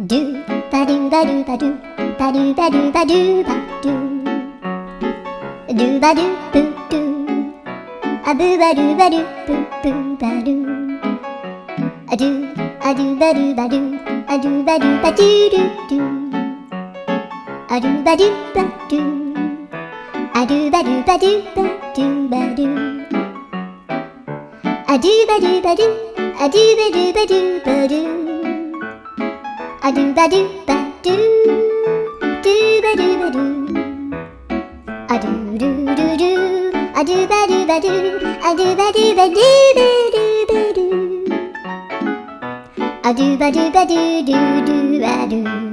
ドゥバドゥバドゥバドゥバドゥバドゥバドゥバドゥドゥバドゥブドゥアブバドゥバドゥブブバドゥアドゥアドゥバドゥバドゥアドゥバドゥバドゥドゥドゥアドゥバドゥバドゥアドゥバドゥバドゥバドゥバドゥアドゥバドゥバドゥアドゥバドゥバドゥバドゥアドゥバドゥバドゥドゥバドゥバドゥアドゥルルルアドゥバドゥバドゥアドゥバドゥバドゥバドゥバドゥアドゥバドゥバドゥドゥドゥバドゥ